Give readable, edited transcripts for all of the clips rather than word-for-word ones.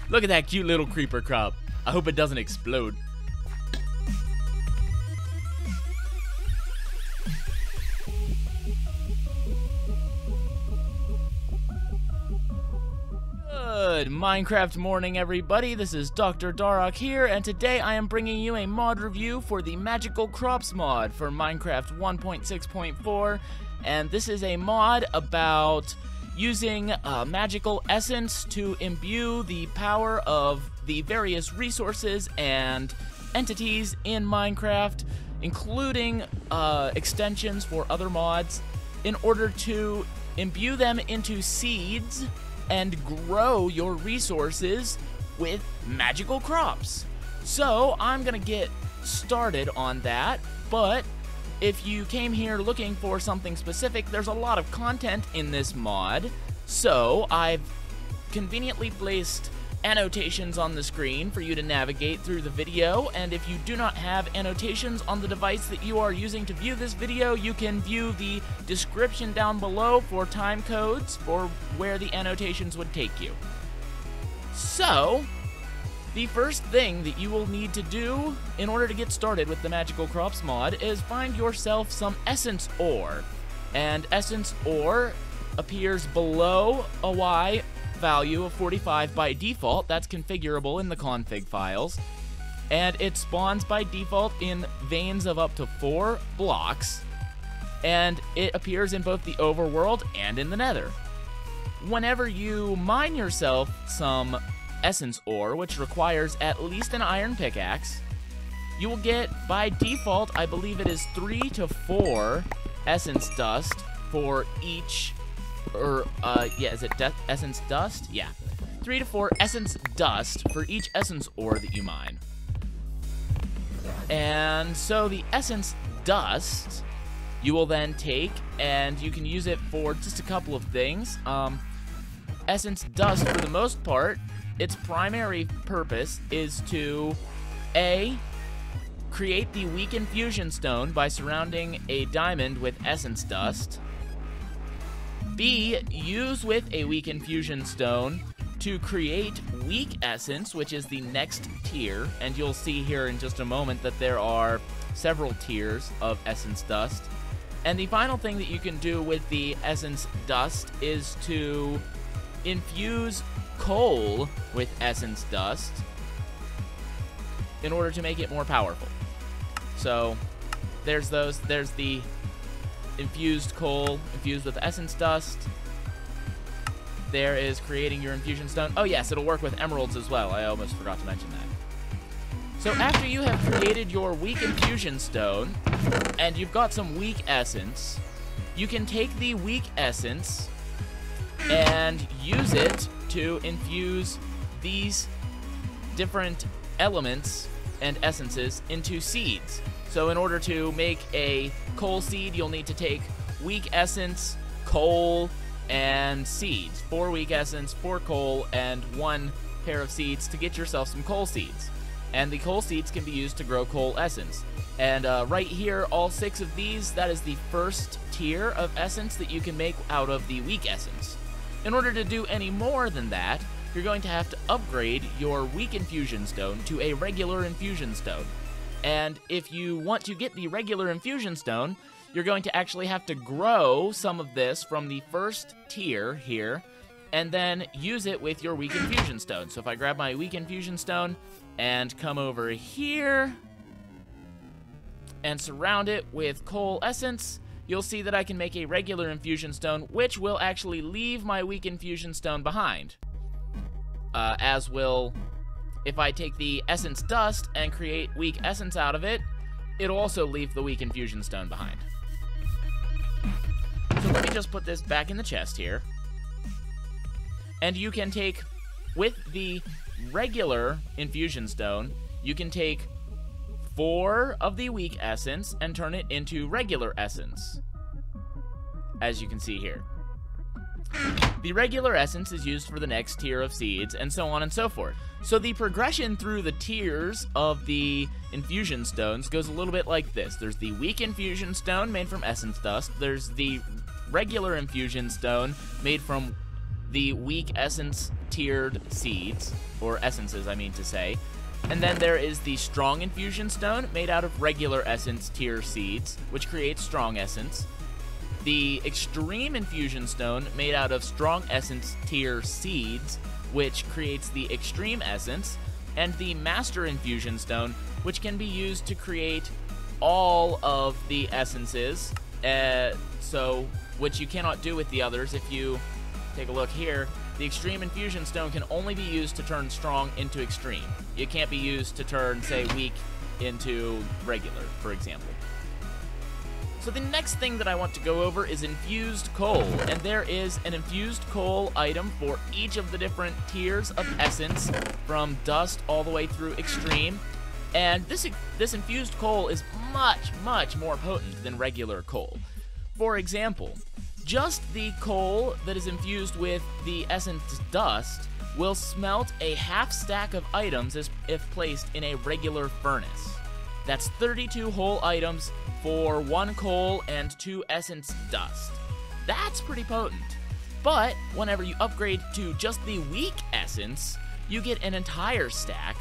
Look at that cute little creeper crop. I hope it doesn't explode. Good Minecraft morning, everybody. This is Dr. Darok here, and today I am bringing you a mod review for the Magical Crops mod for Minecraft 1.6.4, and this is a mod about using magical essence to imbue the power of the various resources and entities in Minecraft, including extensions for other mods, in order to imbue them into seeds and grow your resources with magical crops. So I'm gonna get started on that, but if you came here looking for something specific, there's a lot of content in this mod, so I've conveniently placed annotations on the screen for you to navigate through the video, and if you do not have annotations on the device that you are using to view this video, you can view the description down below for time codes for where the annotations would take you. So, the first thing that you will need to do in order to get started with the Magical Crops mod is find yourself some essence ore. And essence ore appears below a Y value of 45 by default. That's configurable in the config files. And it spawns by default in veins of up to 4 blocks. And it appears in both the overworld and in the nether. Whenever you mine yourself some essence ore, which requires at least an iron pickaxe, you will get, by default, I believe it is 3 to 4 essence dust for each, is it essence dust? Yeah. 3 to 4 essence dust for each essence ore that you mine. And so the essence dust, you will then take, and you can use it for just a couple of things. Essence dust, for the most part, its primary purpose is to A, create the weakened fusion stone by surrounding a diamond with essence dust. B, use with a weakened fusion stone to create weak essence, which is the next tier, and you'll see here in just a moment that there are several tiers of essence dust. And the final thing that you can do with the essence dust is to infuse coal with essence dust in order to make it more powerful. So there's the infused coal infused with essence dust. There is creating your infusion stone. Oh yes, it'll work with emeralds as well. I almost forgot to mention that. So after you have created your weak infusion stone and you've got some weak essence, you can take the weak essence and use it to infuse these different elements and essences into seeds. So in order to make a coal seed, you'll need to take weak essence, coal, and seeds. 4 weak essence, 4 coal, and 1 pair of seeds to get yourself some coal seeds. And the coal seeds can be used to grow coal essence. And right here, all 6 of these, that is the first tier of essence that you can make out of the weak essence. In order to do any more than that, you're going to have to upgrade your weak infusion stone to a regular infusion stone. And if you want to get the regular infusion stone, you're going to actually have to grow some of this from the first tier here, and then use it with your weak infusion stone. So if I grab my weak infusion stone and come over here and surround it with coal essence, you'll see that I can make a regular infusion stone, which will actually leave my weak infusion stone behind. As will, if I take the essence dust and create weak essence out of it, it'll also leave the weak infusion stone behind. So let me just put this back in the chest here. And you can take, with the regular infusion stone, you can take 4 of the weak essence and turn it into regular essence, as you can see here. The regular essence is used for the next tier of seeds, and so on and so forth. So the progression through the tiers of the infusion stones goes a little bit like this. There's the weak infusion stone made from essence dust. There's the regular infusion stone made from the weak essence tiered seeds, or essences, I mean to say. And then there is the Strong Infusion Stone, made out of regular essence tier seeds, which creates Strong Essence. The Extreme Infusion Stone, made out of Strong Essence tier seeds, which creates the Extreme Essence. And the Master Infusion Stone, which can be used to create all of the essences, which you cannot do with the others. If you take a look here, the Extreme Infusion Stone can only be used to turn Strong into Extreme. It can't be used to turn, say, Weak into Regular, for example. So the next thing that I want to go over is Infused Coal, and there is an Infused Coal item for each of the different tiers of Essence, from Dust all the way through Extreme. And this Infused Coal is much, much more potent than regular coal. For example, just the coal that is infused with the Essence Dust will smelt a half stack of items if placed in a regular furnace. That's 32 whole items for 1 coal and 2 Essence Dust. That's pretty potent. But whenever you upgrade to just the weak Essence, you get an entire stack.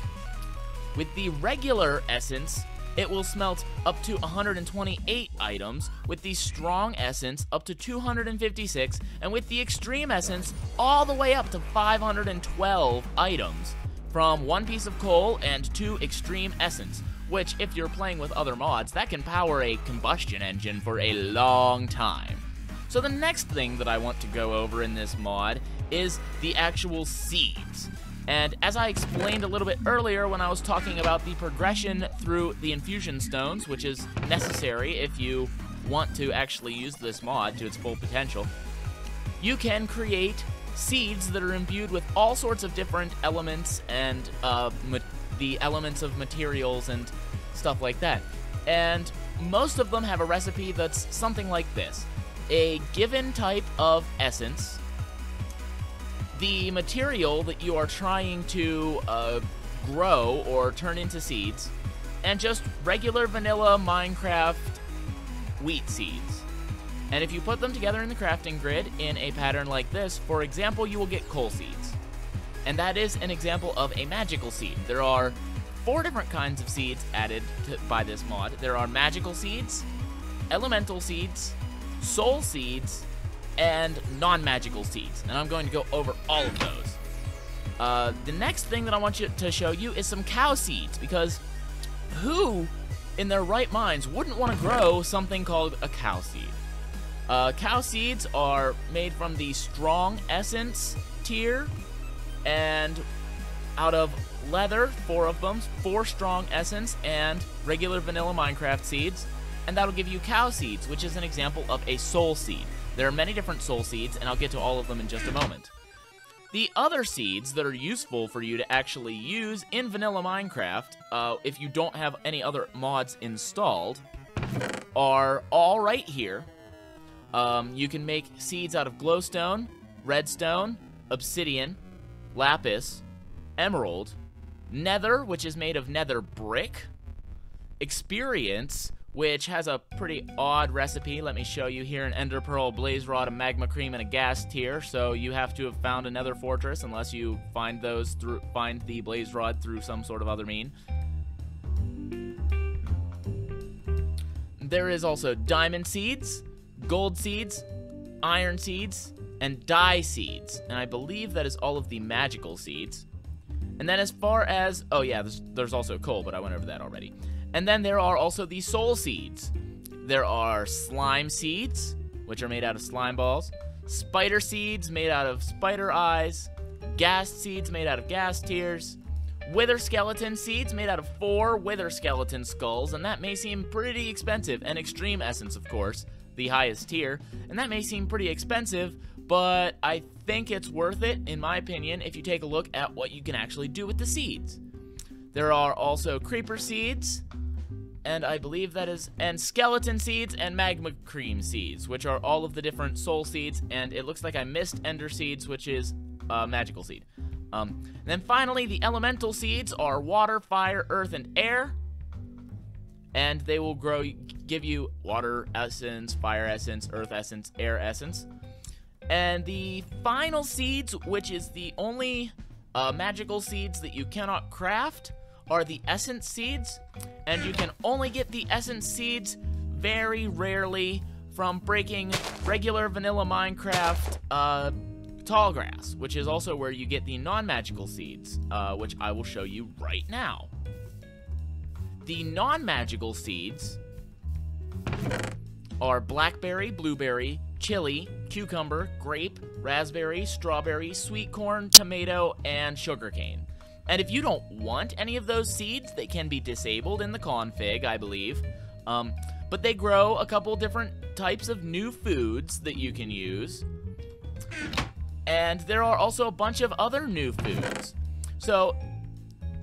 With the regular Essence, it will smelt up to 128 items, with the Strong Essence up to 256, and with the Extreme Essence all the way up to 512 items from 1 piece of coal and 2 Extreme Essence, which, if you're playing with other mods, that can power a combustion engine for a long time. So the next thing that I want to go over in this mod is the actual seeds. And as I explained a little bit earlier when I was talking about the progression through the Infusion Stones, which is necessary if you want to actually use this mod to its full potential, you can create seeds that are imbued with all sorts of different elements and the elements of materials and stuff like that. And most of them have a recipe that's something like this. A given type of essence, the material that you are trying to grow or turn into seeds, and just regular vanilla Minecraft wheat seeds. And if you put them together in the crafting grid in a pattern like this, for example, you will get coal seeds. And that is an example of a magical seed. There are 4 different kinds of seeds added by this mod. There are magical seeds, elemental seeds, soul seeds, and non-magical seeds, and I'm going to go over all of those. The next thing that I want to show you is some cow seeds, because who in their right minds wouldn't want to grow something called a cow seed? Cow seeds are made from the Strong Essence tier, and out of leather, 4 of them, 4 Strong Essence, and regular vanilla Minecraft seeds, and that'll give you cow seeds, which is an example of a soul seed. There are many different soul seeds, and I'll get to all of them in just a moment. The other seeds that are useful for you to actually use in vanilla Minecraft, if you don't have any other mods installed, are all right here. You can make seeds out of glowstone, redstone, obsidian, lapis, emerald, nether, which is made of nether brick, experience, which has a pretty odd recipe. Let me show you here: an ender pearl, blaze rod, a magma cream, and a ghast tear. So you have to have found a nether fortress unless you find the blaze rod through some sort of other mean. There is also diamond seeds, gold seeds, iron seeds, and dye seeds. And I believe that is all of the magical seeds. And then as far as, oh yeah, there's also coal, but I went over that already. And then there are also the soul seeds. There are slime seeds, which are made out of slime balls, spider seeds made out of spider eyes, ghast seeds made out of ghast tears, wither skeleton seeds made out of 4 wither skeleton skulls, and that may seem pretty expensive, and extreme essence, of course, the highest tier, and that may seem pretty expensive, but I think it's worth it, in my opinion, if you take a look at what you can actually do with the seeds. There are also creeper seeds, and I believe that is, and skeleton seeds and magma cream seeds, which are all of the different soul seeds, and it looks like I missed ender seeds, which is a magical seed. And then finally, the elemental seeds are water, fire, earth, and air, and they will give you water essence, fire essence, earth essence, air essence. And the final seeds, which is the only magical seeds that you cannot craft, are the essence seeds. And you can only get the essence seeds very rarely from breaking regular vanilla Minecraft tall grass, which is also where you get the non-magical seeds, which I will show you right now. The non-magical seeds are blackberry, blueberry, chili, cucumber, grape, raspberry, strawberry, sweet corn, tomato, and sugarcane. And if you don't want any of those seeds, they can be disabled in the config, I believe. But they grow a couple different types of new foods that you can use. And there are also a bunch of other new foods. So,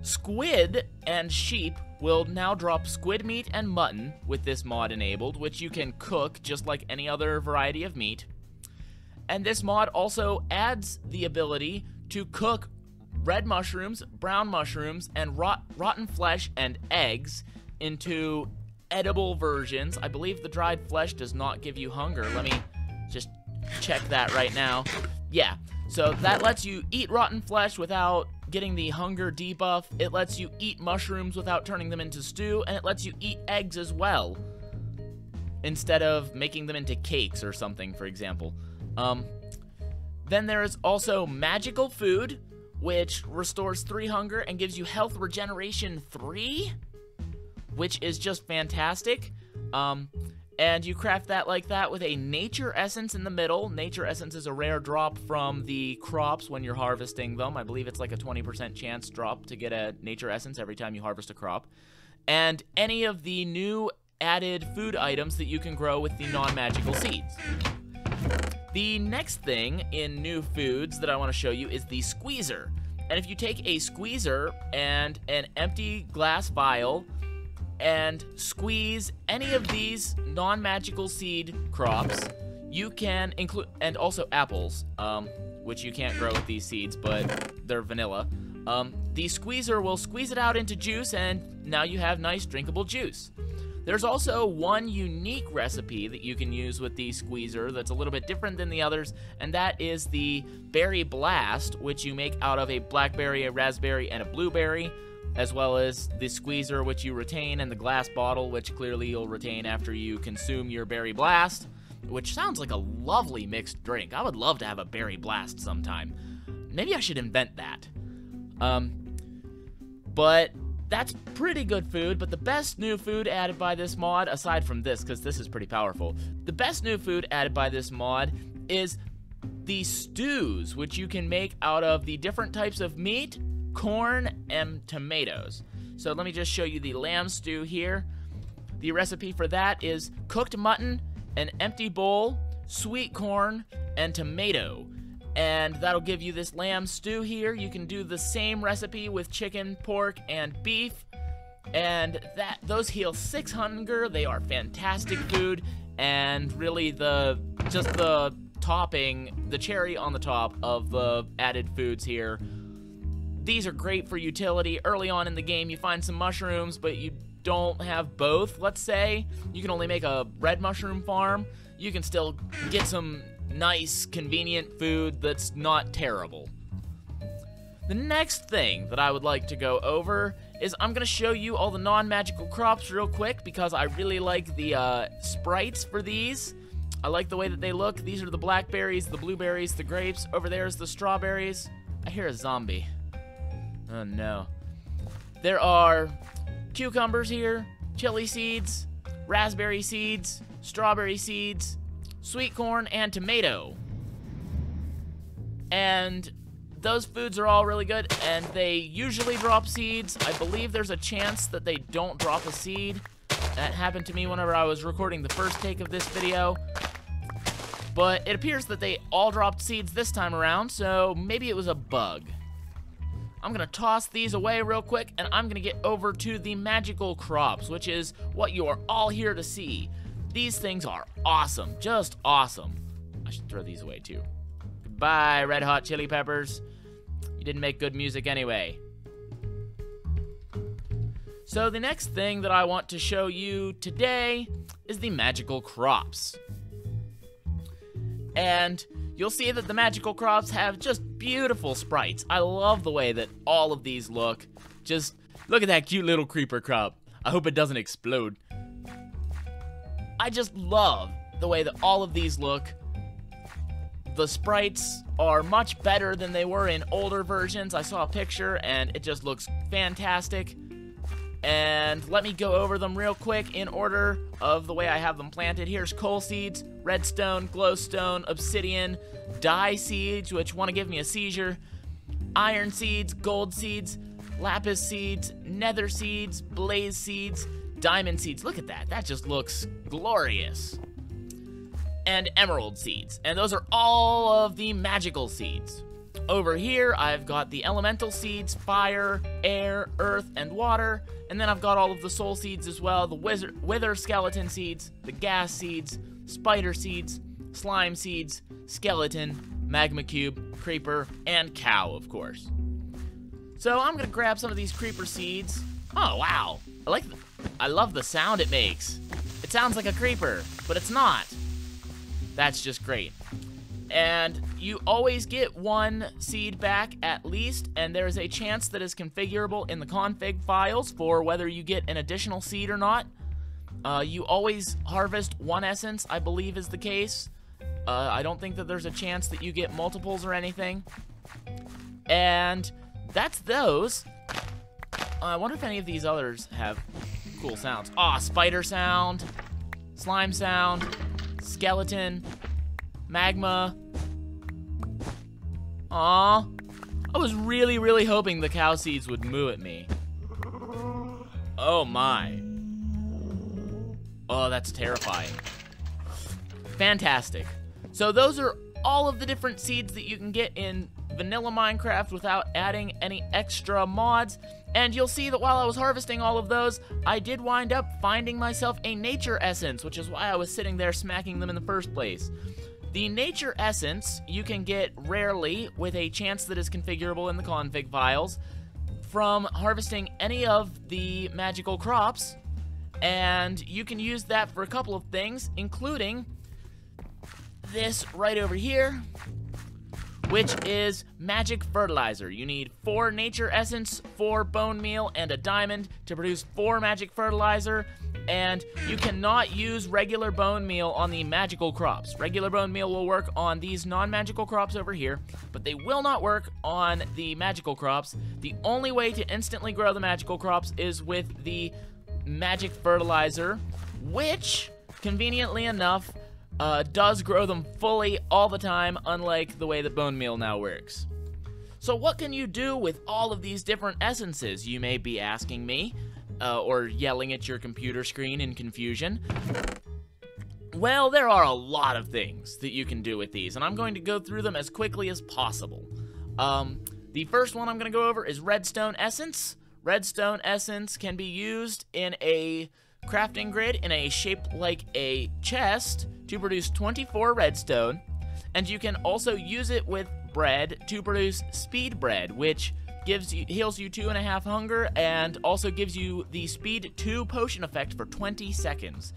squid and sheep will now drop squid meat and mutton with this mod enabled, which you can cook just like any other variety of meat. And this mod also adds the ability to cook red mushrooms, brown mushrooms, and rotten flesh and eggs into edible versions. I believe the dried flesh does not give you hunger. Let me just check that right now. Yeah, so that lets you eat rotten flesh without getting the hunger debuff. It lets you eat mushrooms without turning them into stew, and it lets you eat eggs as well, instead of making them into cakes or something, for example. Then there is also magical food, which restores 3 hunger and gives you health regeneration 3, which is just fantastic. And you craft that like that with a nature essence in the middle. Nature essence is a rare drop from the crops when you're harvesting them. I believe it's like a 20% chance drop to get a nature essence every time you harvest a crop. And any of the new added food items that you can grow with the non-magical seeds. The next thing in new foods that I want to show you is the squeezer. And if you take a squeezer and an empty glass vial and squeeze any of these non-magical seed crops, you can include, and also apples, which you can't grow with these seeds, but they're vanilla. The squeezer will squeeze it out into juice, and now you have nice drinkable juice. There's also one unique recipe that you can use with the squeezer that's a little bit different than the others, and that is the Berry Blast, which you make out of a blackberry, a raspberry, and a blueberry, as well as the squeezer, which you retain, and the glass bottle, which clearly you'll retain after you consume your Berry Blast, which sounds like a lovely mixed drink. I would love to have a Berry Blast sometime. Maybe I should invent that. But that's pretty good food, but the best new food added by this mod, aside from this, because this is pretty powerful, the best new food added by this mod is the stews, which you can make out of the different types of meat, corn, and tomatoes. So let me just show you the lamb stew here. The recipe for that is cooked mutton, an empty bowl, sweet corn, and tomato. And that'll give you this lamb stew here. You can do the same recipe with chicken, pork, and beef. And those heal 6 hunger. They are fantastic food. And really just the topping, the cherry on the top of the added foods here. These are great for utility. Early on in the game, you find some mushrooms, but you don't have both, let's say. You can only make a red mushroom farm. You can still get some nice, convenient food that's not terrible. The next thing that I would like to go over is I'm going to show you all the non-magical crops real quick because I really like the sprites for these. I like the way that they look. These are the blackberries, the blueberries, the grapes. Over there is the strawberries. I hear a zombie. Oh no. There are cucumbers here, chili seeds, raspberry seeds, strawberry seeds, sweet corn, and tomato. And those foods are all really good, and they usually drop seeds. I believe there's a chance that they don't drop a seed. That happened to me whenever I was recording the first take of this video. But it appears that they all dropped seeds this time around, so maybe it was a bug. I'm gonna toss these away real quick, and I'm gonna get over to the magical crops, which is what you are all here to see. These things are awesome, just awesome. I should throw these away too. Goodbye, Red Hot Chili Peppers. You didn't make good music anyway. So the next thing that I want to show you today is the magical crops. And you'll see that the magical crops have just beautiful sprites. I love the way that all of these look. Just look at that cute little creeper crop. I hope it doesn't explode. I just love the way that all of these look. The sprites are much better than they were in older versions. I saw a picture and it just looks fantastic. And let me go over them real quick in order of the way I have them planted. Here's coal seeds, redstone, glowstone, obsidian, dye seeds, which want to give me a seizure, iron seeds, gold seeds, lapis seeds, nether seeds, blaze seeds, diamond seeds. Look at that. That just looks glorious. And emerald seeds. And those are all of the magical seeds. Over here, I've got the elemental seeds, fire, air, earth, and water. And then I've got all of the soul seeds as well, the wither skeleton seeds, the gas seeds, spider seeds, slime seeds, skeleton, magma cube, creeper, and cow, of course. So I'm gonna grab some of these creeper seeds. Oh, wow. I love the sound it makes. It sounds like a creeper, but it's not. That's just great. And you always get one seed back at least, and there is a chance that is configurable in the config files for whether you get an additional seed or not. You always harvest one essence, I believe is the case. I don't think that there's a chance that you get multiples or anything. And that's those. I wonder if any of these others have cool sounds. Ah, spider sound, slime sound, skeleton, magma. Aw. I was really, really hoping the cow seeds would moo at me. Oh my. Oh, that's terrifying. Fantastic. So those are all of the different seeds that you can get in vanilla Minecraft without adding any extra mods. And you'll see that while I was harvesting all of those, I did wind up finding myself a nature essence, which is why I was sitting there smacking them in the first place. The nature essence you can get rarely with a chance that is configurable in the config files from harvesting any of the magical crops, and you can use that for a couple of things, including this right over here, which is magic fertilizer. You need 4 nature essence, 4 bone meal, and a diamond to produce 4 magic fertilizer, and you cannot use regular bone meal on the magical crops. Regular bone meal will work on these non-magical crops over here, but they will not work on the magical crops. The only way to instantly grow the magical crops is with the magic fertilizer, which, conveniently enough, does grow them fully all the time, unlike the way that bone meal now works. So what can you do with all of these different essences, you may be asking me, or yelling at your computer screen in confusion. Well, there are a lot of things that you can do with these, and I'm going to go through them as quickly as possible. The first one I'm going to go over is redstone essence. Redstone essence can be used in a crafting grid in a shape like a chest to produce 24 redstone, and you can also use it with bread to produce speed bread, which heals you 2.5 hunger and also gives you the speed 2 potion effect for 20 seconds.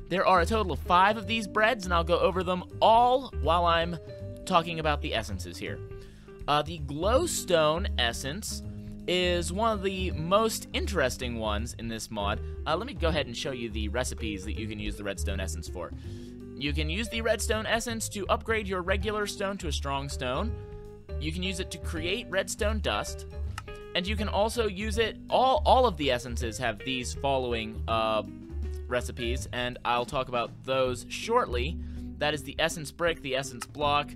There are a total of 5 of these breads, and I'll go over them all while I'm talking about the essences here. The glowstone essence is one of the most interesting ones in this mod. Let me go ahead and show you the recipes that you can use the redstone essence for. You can use the redstone essence to upgrade your regular stone to a strong stone. You can use it to create redstone dust. And you can also use it, all of the essences have these following recipes, and I'll talk about those shortly. That is the essence brick, the essence block,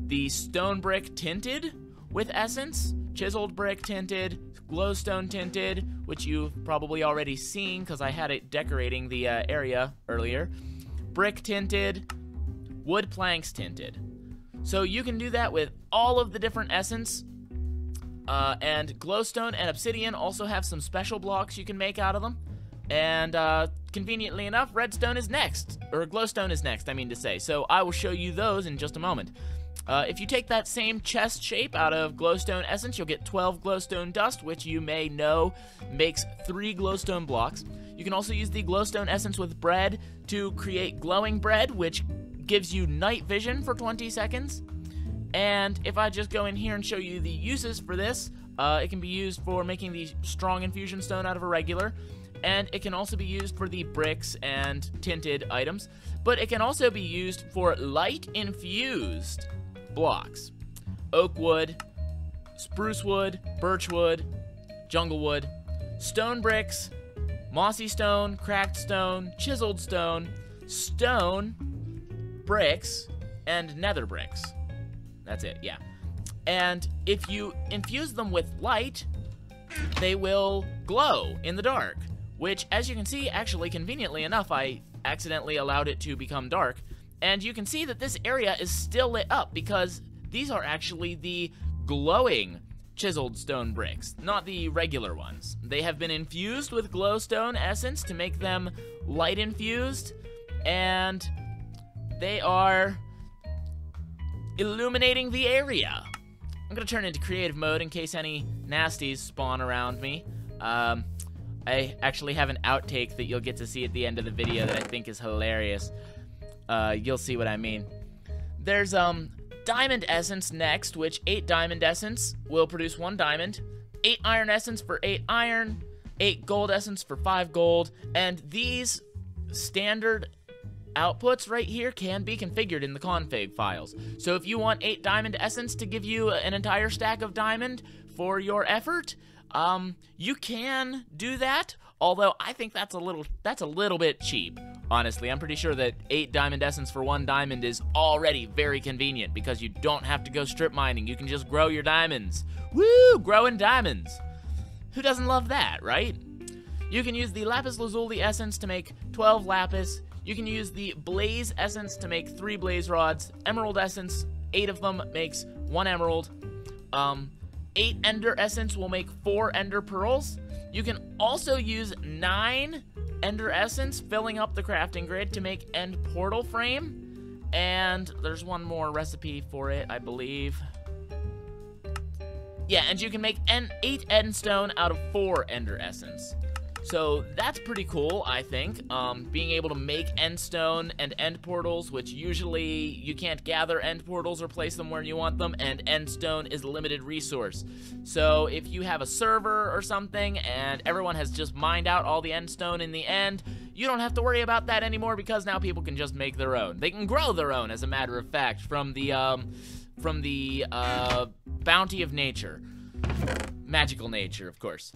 the stone brick tinted with essence, chiseled brick tinted, glowstone tinted, which you've probably already seen because I had it decorating the area earlier, brick tinted, wood planks tinted. So you can do that with all of the different essence, and glowstone and obsidian also have some special blocks you can make out of them. And conveniently enough, redstone is next, or glowstone is next, I mean to say. So I will show you those in just a moment. If you take that same chest shape out of glowstone essence, you'll get 12 glowstone dust, which you may know makes 3 glowstone blocks. You can also use the glowstone essence with bread to create glowing bread, which gives you night vision for 20 seconds. And if I just go in here and show you the uses for this, it can be used for making the strong infusion stone out of a regular, and it can also be used for the bricks and tinted items, but it can also be used for light infused blocks. Oak wood, spruce wood, birch wood, jungle wood, stone bricks, mossy stone, cracked stone, chiseled stone, stone, bricks, and nether bricks. That's it, yeah. And if you infuse them with light, they will glow in the dark, which, as you can see, actually, conveniently enough, I accidentally allowed it to become dark. And you can see that this area is still lit up because these are actually the glowing chiseled stone bricks, not the regular ones. They have been infused with glowstone essence to make them light infused, and they are illuminating the area. I'm gonna turn into creative mode in case any nasties spawn around me. I actually have an outtake that you'll get to see at the end of the video that I think is hilarious. You'll see what I mean. There's diamond essence next, which 8 diamond essence will produce 1 diamond, 8 iron essence for 8 iron, 8 gold essence for 5 gold, and these standard outputs right here can be configured in the config files. So if you want 8 diamond essence to give you an entire stack of diamond for your effort, you can do that, although I think that's a little bit cheap. Honestly, I'm pretty sure that 8 diamond essence for 1 diamond is already very convenient because you don't have to go strip mining. You can just grow your diamonds. Woo! Growing diamonds. Who doesn't love that, right? You can use the lapis lazuli essence to make 12 lapis. You can use the blaze essence to make 3 blaze rods. Emerald essence, 8 of them makes 1 emerald. 8 ender essence will make 4 ender pearls. You can also use 9 ender essence, filling up the crafting grid to make end portal frame. And there's one more recipe for it, I believe. Yeah, and you can make 8 end stone out of 4 ender essence. So that's pretty cool, I think. Being able to make end stone and end portals, which usually you can't gather end portals or place them where you want them, and end stone is a limited resource. So if you have a server or something and everyone has just mined out all the end stone in the end, you don't have to worry about that anymore because now people can just make their own. They can grow their own, as a matter of fact, from the bounty of nature. Magical nature, of course.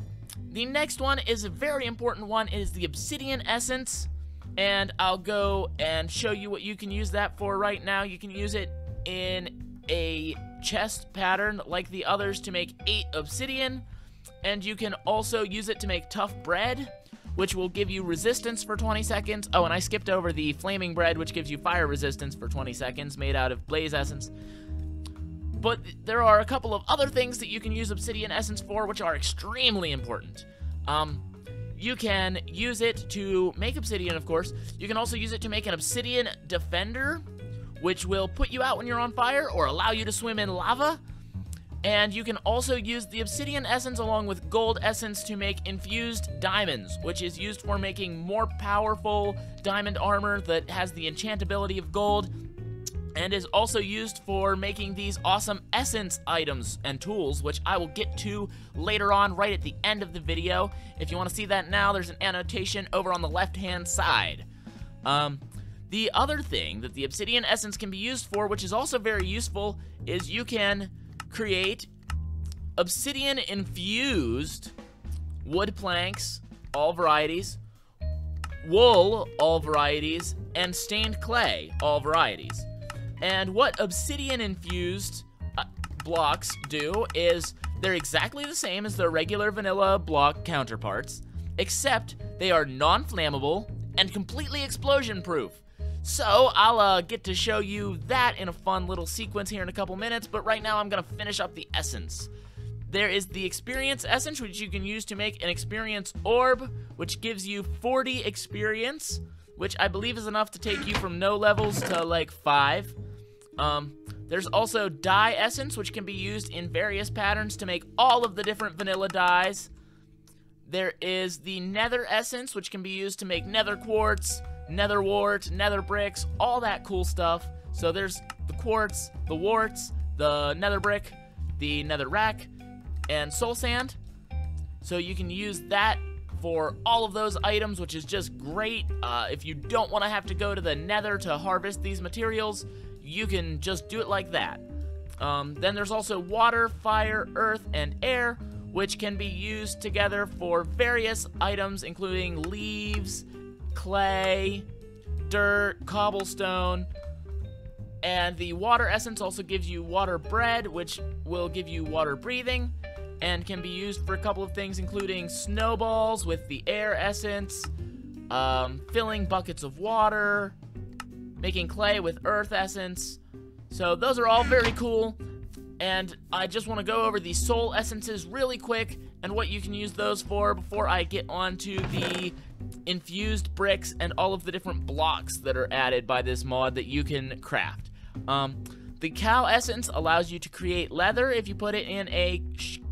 The next one is a very important one. It is the obsidian essence, and I'll go and show you what you can use that for right now. You can use it in a chest pattern like the others to make 8 obsidian, and you can also use it to make tough bread, which will give you resistance for 20 seconds. Oh, and I skipped over the flaming bread, which gives you fire resistance for 20 seconds, made out of blaze essence. But there are a couple of other things that you can use obsidian essence for, which are extremely important. You can use it to make obsidian, of course. You can also use it to make an obsidian defender, which will put you out when you're on fire or allow you to swim in lava. And you can also use the obsidian essence along with gold essence to make infused diamonds, which is used for making more powerful diamond armor that has the enchantability of gold, and is also used for making these awesome essence items and tools, which I will get to later on right at the end of the video. If you want to see that now, there's an annotation over on the left-hand side. The other thing that the obsidian essence can be used for, which is also very useful, is you can create obsidian-infused wood planks, all varieties, wool, all varieties, and stained clay, all varieties. And what obsidian-infused blocks do is they're exactly the same as their regular vanilla block counterparts, except they are non-flammable and completely explosion-proof. So I'll get to show you that in a fun little sequence here in a couple minutes, but right now I'm going to finish up the essence. There is the experience essence, which you can use to make an experience orb, which gives you 40 experience, which I believe is enough to take you from no levels to like 5. There's also dye essence, which can be used in various patterns to make all of the different vanilla dyes. There is the nether essence, which can be used to make nether quartz, nether wart, nether bricks, all that cool stuff. So there's the quartz, the warts, the nether brick, the nether rack, and soul sand. So you can use that for all of those items, which is just great. If you don't want to have to go to the nether to harvest these materials, you can just do it like that. Then there's also water, fire, earth, and air, which can be used together for various items, including leaves, clay, dirt, cobblestone, and the water essence also gives you water bread, which will give you water breathing, and can be used for a couple of things, including snowballs with the air essence, filling buckets of water, making clay with earth essence. So those are all very cool, and I just want to go over the soul essences really quick and what you can use those for before I get on to the infused bricks and all of the different blocks that are added by this mod that you can craft. The cow essence allows you to create leather if you put it in a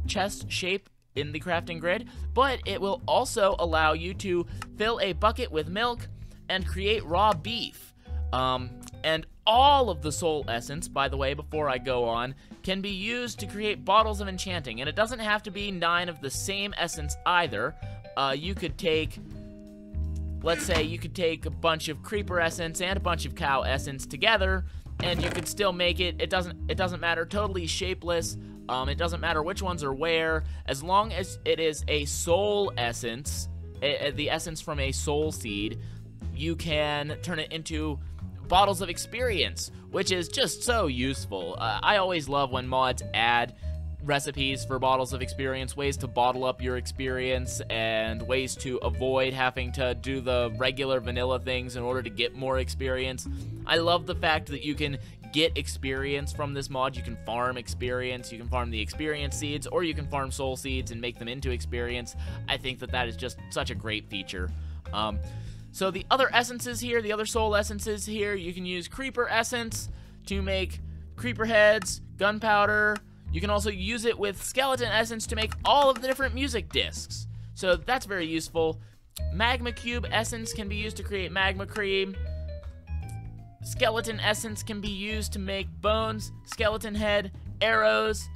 chest shape in the crafting grid, but it will also allow you to fill a bucket with milk and create raw beef. And all of the soul essence, by the way, before I go on, can be used to create bottles of enchanting, and it doesn't have to be 9 of the same essence either. You could take, let's say you could take a bunch of creeper essence and a bunch of cow essence together, and you could still make it. It doesn't matter, totally shapeless. It doesn't matter which ones are where, as long as it is a soul essence, the essence from a soul seed, you can turn it into bottles of experience, which is just so useful. I always love when mods add recipes for bottles of experience, ways to bottle up your experience, and ways to avoid having to do the regular vanilla things in order to get more experience. I love the fact that you can get experience from this mod. You can farm experience, you can farm the experience seeds, or you can farm soul seeds and make them into experience. I think that is just such a great feature. So the other essences here, the other soul essences here, you can use creeper essence to make creeper heads, gunpowder. You can also use it with skeleton essence to make all of the different music discs. So that's very useful. Magma cube essence can be used to create magma cream. Skeleton essence can be used to make bones, skeleton head, arrows,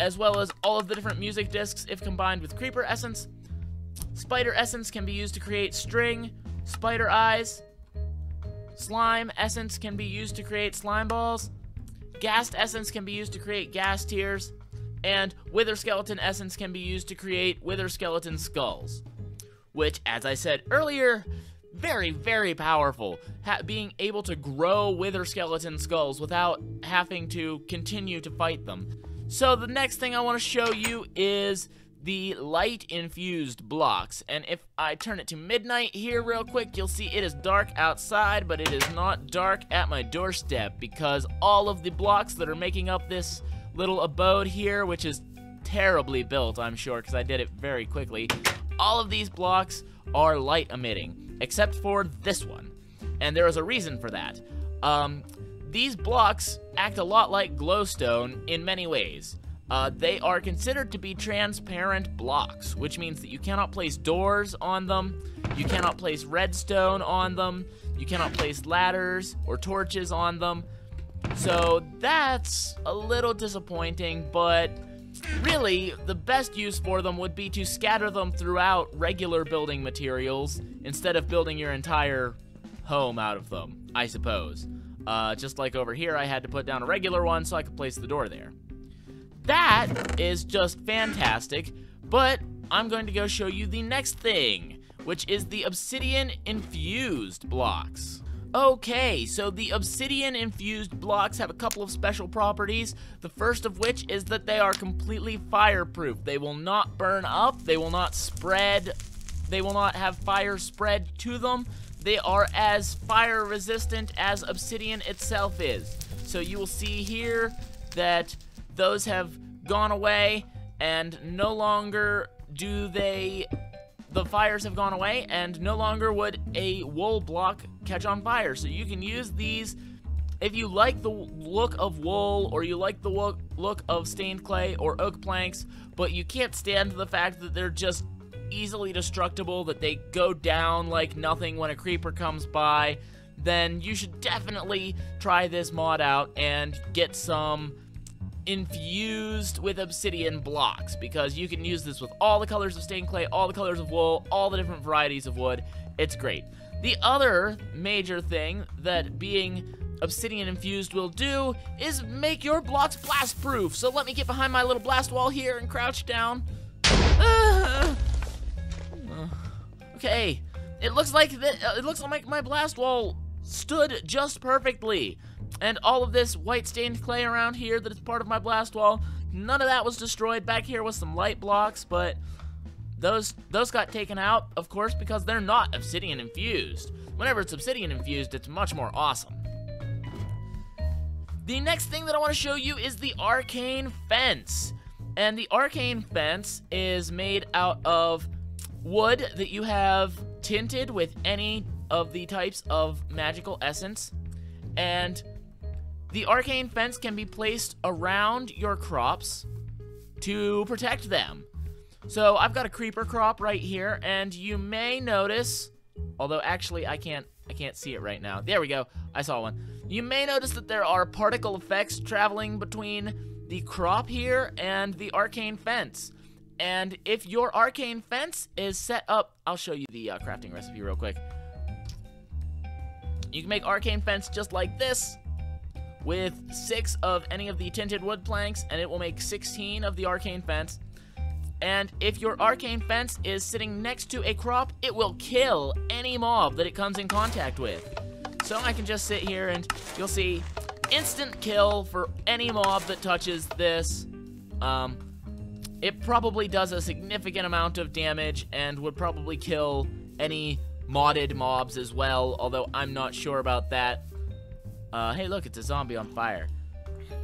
as well as all of the different music discs if combined with creeper essence. Spider essence can be used to create string, spider eyes. Slime essence can be used to create slime balls. Ghast essence can be used to create ghast tears. And wither skeleton essence can be used to create wither skeleton skulls. Which, as I said earlier, very, very powerful. Being able to grow wither skeleton skulls without having to continue to fight them. So the next thing I want to show you is the light infused blocks, and if I turn it to midnight here real quick, you'll see it is dark outside, but it is not dark at my doorstep, because all of the blocks that are making up this little abode here, which is terribly built, I'm sure, because I did it very quickly, all of these blocks are light emitting, except for this one, and there is a reason for that. These blocks act a lot like glowstone in many ways. They are considered to be transparent blocks, which means that you cannot place doors on them, you cannot place redstone on them, you cannot place ladders or torches on them. So that's a little disappointing, but really the best use for them would be to scatter them throughout regular building materials instead of building your entire home out of them, I suppose. Just like over here, I had to put down a regular one so I could place the door there. That is just fantastic, but I'm going to go show you the next thing, which is the obsidian infused blocks. Okay, so the obsidian infused blocks have a couple of special properties, the first of which is that they are completely fireproof. They will not burn up, they will not spread, they will not have fire spread to them. They are as fire resistant as obsidian itself is. So you will see here that those have gone away, and no longer do the fires have gone away, and no longer would a wool block catch on fire. So you can use these if you like the look of wool, or you like the look of stained clay or oak planks, but you can't stand the fact that they're just easily destructible, that they go down like nothing when a creeper comes by, then you should definitely try this mod out and get some infused with obsidian blocks, because you can use this with all the colors of stained clay, all the colors of wool, all the different varieties of wood. It's great. The other major thing that being obsidian infused will do is make your blocks blast proof. So let me get behind my little blast wall here and crouch down. Okay, it looks like my blast wall stood just perfectly. And all of this white stained clay around here that is part of my blast wall, none of that was destroyed. Back here was some light blocks, but those got taken out, of course, because they're not obsidian infused. Whenever it's obsidian infused, it's much more awesome. The next thing that I want to show you is the arcane fence. And the arcane fence is made out of wood that you have tinted with any of the types of magical essence. And the arcane fence can be placed around your crops to protect them. So I've got a creeper crop right here, and you may notice, although actually I can't see it right now. There we go, I saw one. You may notice that there are particle effects traveling between the crop here and the arcane fence. And if your arcane fence is set up, I'll show you the crafting recipe real quick. You can make arcane fence just like this, with 6 of any of the tinted wood planks, and it will make 16 of the arcane fence. And if your arcane fence is sitting next to a crop, it will kill any mob that it comes in contact with. So I can just sit here and you'll see instant kill for any mob that touches this. It probably does a significant amount of damage and would probably kill any modded mobs as well, although I'm not sure about that. Hey, look, it's a zombie on fire.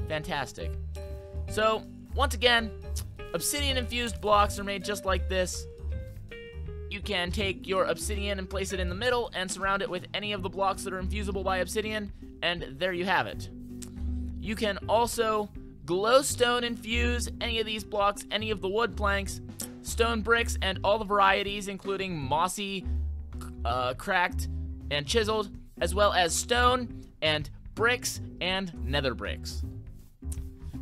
Fantastic. So, once again, obsidian infused blocks are made just like this. You can take your obsidian and place it in the middle and surround it with any of the blocks that are infusible by obsidian, and there you have it. You can also glowstone infuse any of these blocks, any of the wood planks, stone bricks, and all the varieties, including mossy, cracked, and chiseled, as well as stone and bricks and nether bricks.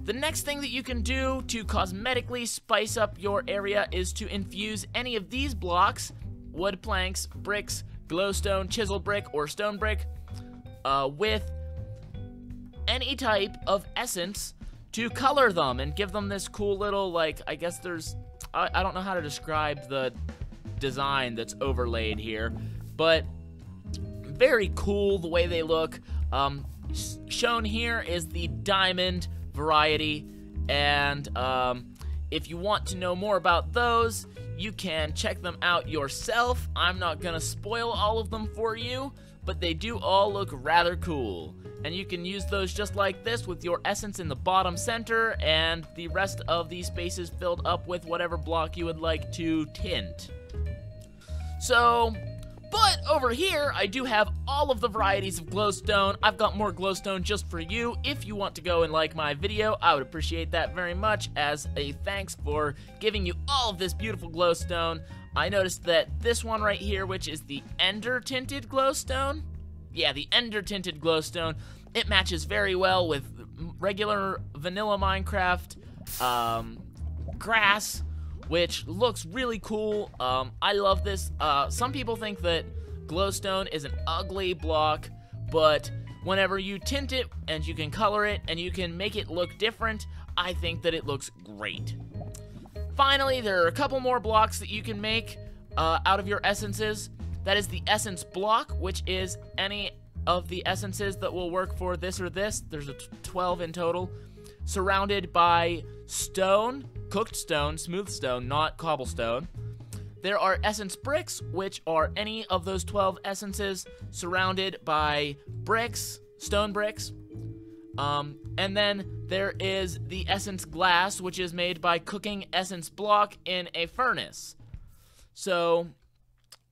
The next thing that you can do to cosmetically spice up your area is to infuse any of these blocks, wood planks, bricks, glowstone, chiseled brick, or stone brick, with any type of essence to color them and give them this cool little, like, I guess there's, I don't know how to describe the design that's overlaid here, but very cool the way they look. Shown here is the diamond variety, and if you want to know more about those, you can check them out yourself. I'm not gonna spoil all of them for you, but they do all look rather cool. And you can use those just like this with your essence in the bottom center and the rest of the spaces filled up with whatever block you would like to tint. So, but over here, I do have all of the varieties of glowstone. I've got more glowstone just for you. If you want to go and like my video, I would appreciate that very much as a thanks for giving you all of this beautiful glowstone. I noticed that this one right here, which is the Ender Tinted Glowstone, yeah, the Ender Tinted Glowstone, it matches very well with regular vanilla Minecraft grass, which looks really cool. I love this. Some people think that glowstone is an ugly block, but whenever you tint it and you can color it and you can make it look different, I think that it looks great. Finally, there are a couple more blocks that you can make out of your essences. That is the essence block, which is any of the essences that will work for this or this. There's a 12 in total, surrounded by stone, cooked stone, smooth stone, not cobblestone. There are essence bricks, which are any of those 12 essences surrounded by bricks, stone bricks. And then there is the essence glass, which is made by cooking essence block in a furnace. So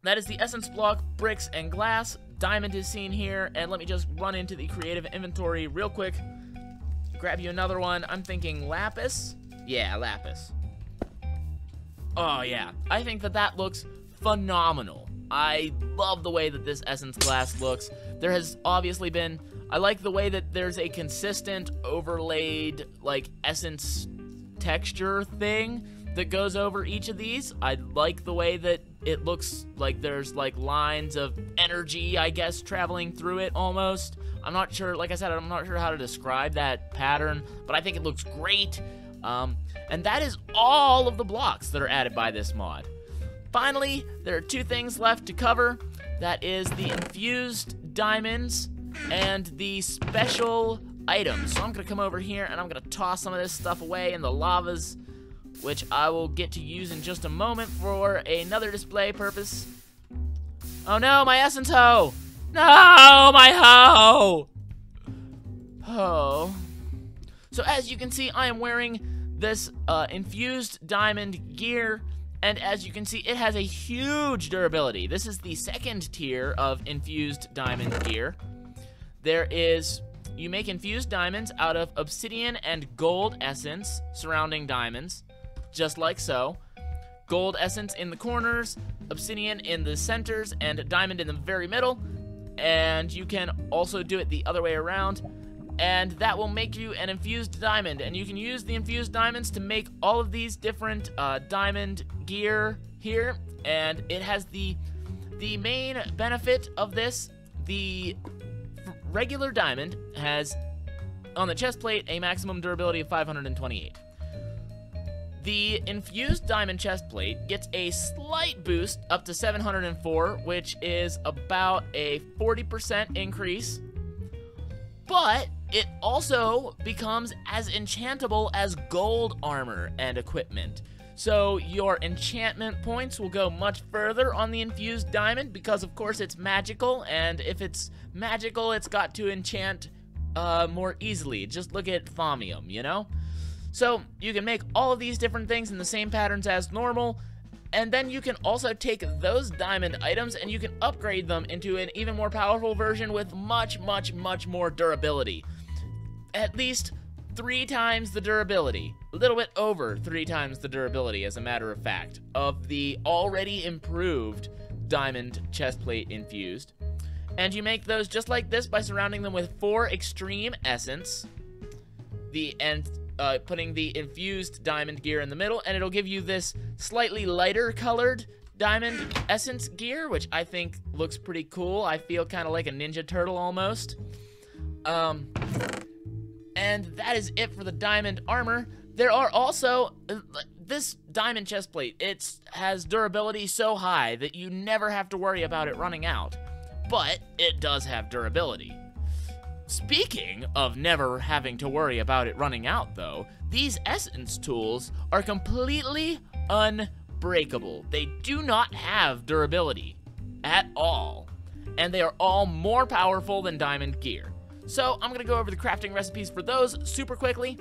that is the essence block, bricks, and glass. Diamond is seen here, and let me just run into the creative inventory real quick. Grab you another one. I'm thinking lapis. Yeah, lapis. Oh, yeah. I think that that looks phenomenal. I love the way that this essence glass looks. There has obviously been I like the way that there's a consistent overlaid, like, essence texture thing that goes over each of these. I like the way that it looks like there's, like, lines of energy, I guess, traveling through it almost. I'm not sure, like I said, I'm not sure how to describe that pattern, but I think it looks great. And that is all of the blocks that are added by this mod. Finally, there are 2 things left to cover. That is the infused diamonds and the special items. So I'm going to come over here and I'm going to toss some of this stuff away in the lavas, which I will get to use in just a moment for another display purpose. Oh no, my essence hoe! No, my hoe! Oh. So as you can see, I am wearing this infused diamond gear, and as you can see, it has a huge durability. This is the 2nd tier of infused diamond gear. You make infused diamonds out of obsidian and gold essence surrounding diamonds, just like so. Gold essence in the corners, obsidian in the centers, and diamond in the very middle. And you can also do it the other way around, and that will make you an infused diamond. And you can use the infused diamonds to make all of these different diamond gear here. And it has the main benefit of this. The regular diamond has, on the chest plate, a maximum durability of 528. The infused diamond chest plate gets a slight boost up to 704, which is about a 40% increase, but it also becomes as enchantable as gold armor and equipment. So your enchantment points will go much further on the infused diamond because, of course, it's magical, and if it's magical, it's got to enchant more easily. Just look at Thaumium, you know? So you can make all of these different things in the same patterns as normal, and then you can also take those diamond items and you can upgrade them into an even more powerful version with much, much, much more durability. At least 3 times the durability, a little bit over 3 times the durability, as a matter of fact, of the already improved diamond chestplate infused. And you make those just like this by surrounding them with 4 extreme essence, putting the infused diamond gear in the middle, and it'll give you this slightly lighter colored diamond essence gear, which I think looks pretty cool. I feel kind of like a Ninja Turtle almost. And that is it for the diamond armor. There are also, this diamond chestplate, it has durability so high that you never have to worry about it running out. But it does have durability. Speaking of never having to worry about it running out, though, these essence tools are completely unbreakable. They do not have durability at all, and they are all more powerful than diamond gear. So I'm going to go over the crafting recipes for those super quickly.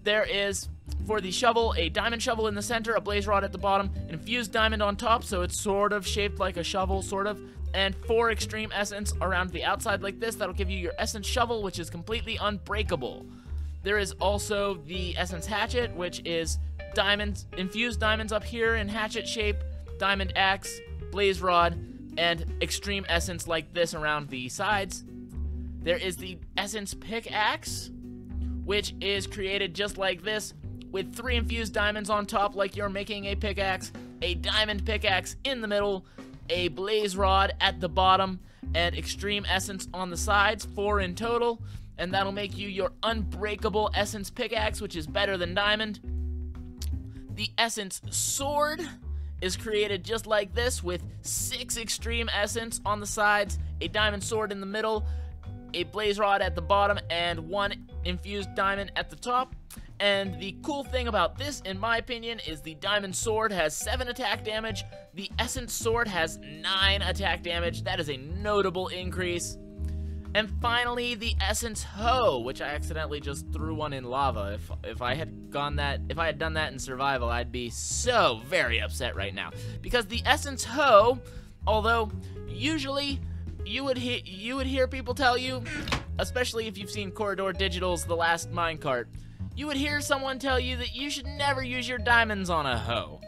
There is, for the shovel, a diamond shovel in the center, a blaze rod at the bottom, an infused diamond on top, so it's sort of shaped like a shovel, sort of, and 4 extreme essence around the outside like this. That'll give you your essence shovel, which is completely unbreakable. There is also the essence hatchet, which is diamonds, infused diamonds up here in hatchet shape, diamond axe, blaze rod, and extreme essence like this around the sides. There is the essence pickaxe, which is created just like this, with 3 infused diamonds on top like you're making a pickaxe, a diamond pickaxe in the middle, a blaze rod at the bottom, and extreme essence on the sides, 4 in total, and that'll make you your unbreakable essence pickaxe, which is better than diamond. The essence sword is created just like this, with 6 extreme essence on the sides, a diamond sword in the middle, a blaze rod at the bottom, and 1 infused diamond at the top. And the cool thing about this, in my opinion, is the diamond sword has 7 attack damage. The essence sword has 9 attack damage. That is a notable increase. And finally, the essence hoe, which I accidentally just threw one in lava. If I had done that in survival, I'd be so very upset right now. Because the essence hoe, although usually you would hear people tell you, especially if you've seen Corridor Digital's The Last Minecart, you would hear someone tell you that you should never use your diamonds on a hoe.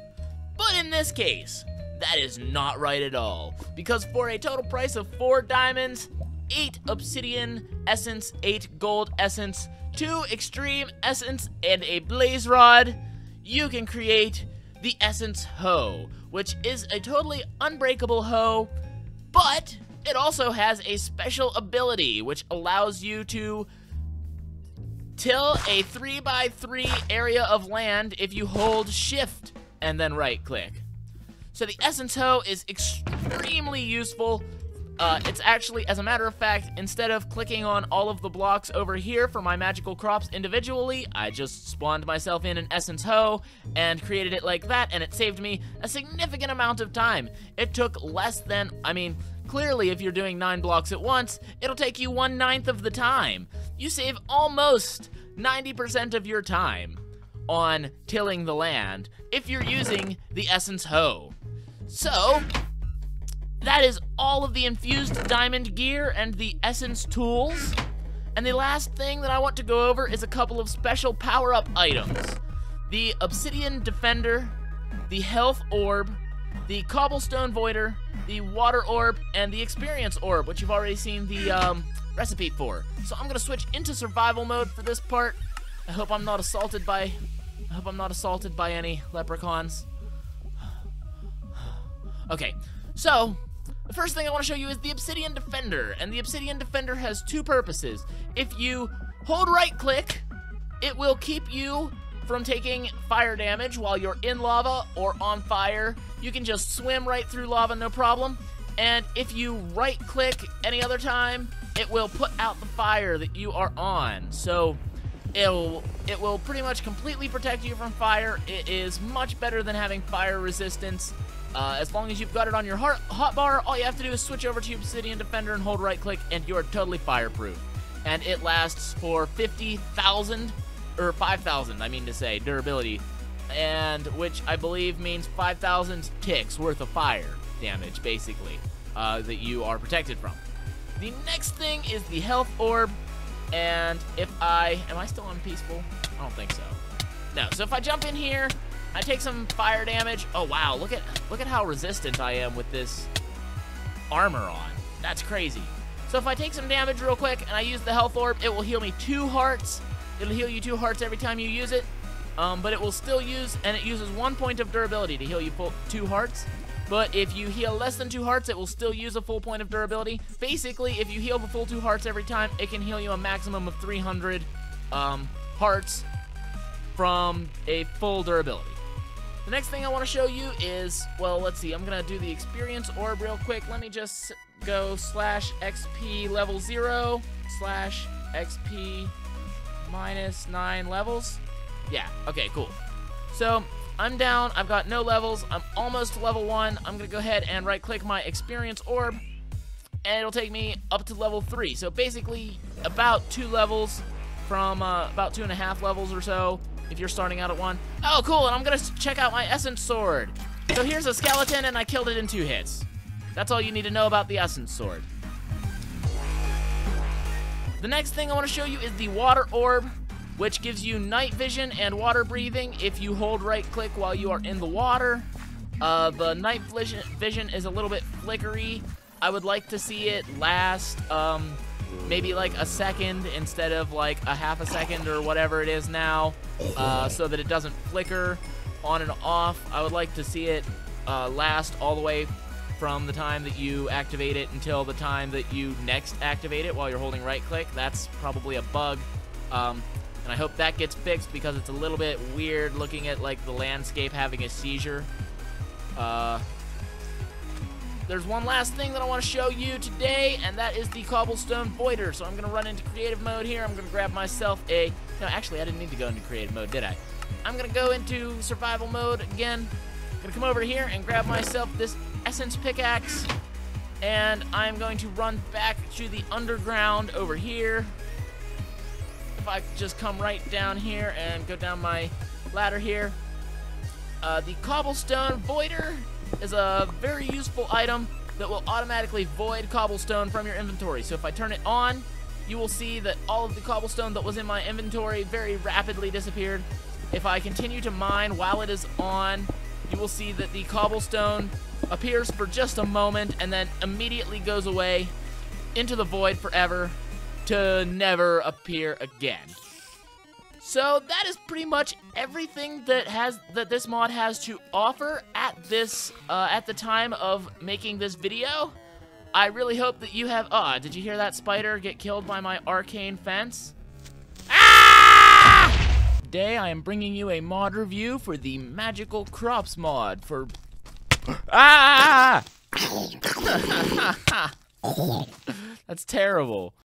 But in this case, that is not right at all. Because for a total price of 4 diamonds, 8 obsidian essence, 8 gold essence, 2 extreme essence, and a blaze rod, you can create the Essence Hoe, which is a totally unbreakable hoe, but it also has a special ability which allows you to till a 3x3 area of land if you hold shift and then right click. So the Essence Hoe is extremely useful. It's actually, as a matter of fact, instead of clicking on all of the blocks over here for my magical crops individually, I just spawned myself in an Essence Hoe and created it like that, and it saved me a significant amount of time. It took less than, clearly if you're doing 9 blocks at once, it'll take you 1/9 of the time. You save almost 90% of your time on tilling the land if you're using the Essence Hoe. So, that is all of the infused diamond gear and the essence tools. And the last thing that I want to go over is a couple of special power-up items. The Obsidian Defender, the Health Orb, the Cobblestone Voider, the Water Orb, and the Experience Orb, which you've already seen the recipe for. So I'm gonna switch into survival mode for this part. I hope I'm not assaulted by any leprechauns. Okay, so the first thing I want to show you is the Obsidian Defender, and the Obsidian Defender has 2 purposes. If you hold right click, it will keep you from taking fire damage while you're in lava or on fire. You can just swim right through lava, no problem. And if you right click any other time, it will put out the fire that you are on. So it will pretty much completely protect you from fire. It is much better than having fire resistance. As long as you've got it on your hotbar, all you have to do is switch over to Obsidian Defender and hold right click, and you're totally fireproof. And it lasts for 50,000, or 5,000, I mean to say, durability, and which I believe means 5,000 ticks worth of fire damage, basically, that you are protected from. The next thing is the Health Orb, and am I still on peaceful? I don't think so. No, so if I jump in here, I take some fire damage. Oh wow, look at how resistant I am with this armor on. That's crazy. So if I take some damage real quick and I use the Health Orb, it will heal me 2 hearts. It'll heal you 2 hearts every time you use it. But it will still use, and it uses 1 point of durability to heal you 2 hearts. But if you heal less than 2 hearts, it will still use a full point of durability. Basically, if you heal the full 2 hearts every time, it can heal you a maximum of 300 hearts from a full durability. The next thing I want to show you is, well, let's see, I'm going to do the Experience Orb real quick. Let me just go /XP level 0 /XP -9 levels. Yeah, okay, cool. So, I'm down, I've got no levels, I'm almost level 1. I'm going to go ahead and right-click my Experience Orb, and it'll take me up to level 3. So basically, about 2 levels from, about 2.5 levels or so, if you're starting out at 1. Oh, cool, and I'm gonna check out my Essence Sword. So here's a skeleton, and I killed it in 2 hits. That's all you need to know about the Essence Sword. The next thing I want to show you is the Water Orb, which gives you night vision and water breathing if you hold right click while you are in the water. The night vision is a little bit flickery. I would like to see it last, maybe like a second instead of like a half a second or whatever it is now, so that it doesn't flicker on and off. I would like to see it last all the way from the time that you activate it until the time that you next activate it while you're holding right click. That's probably a bug, and I hope that gets fixed because it's a little bit weird looking at like the landscape having a seizure. There's one last thing that I want to show you today, and that is the Cobblestone Voider. So I'm going to run into creative mode here. I'm going to grab myself a... No, actually, I didn't need to go into creative mode, did I? I'm going to go into survival mode again. I'm going to come over here and grab myself this Essence Pickaxe, and I'm going to run back to the underground over here. If I just come right down here and go down my ladder here. The Cobblestone Voider is a very useful item that will automatically void cobblestone from your inventory. So if I turn it on, you will see that all of the cobblestone that was in my inventory very rapidly disappeared. If I continue to mine while it is on, you will see that the cobblestone appears for just a moment and then immediately goes away. into the void forever to never appear again. So that is pretty much everything that this mod has to offer at the time of making this video. I really hope that you have. Did you hear that spider get killed by my arcane fence? Ah! Today I am bringing you a mod review for the Magical Crops mod for. Ah! That's terrible.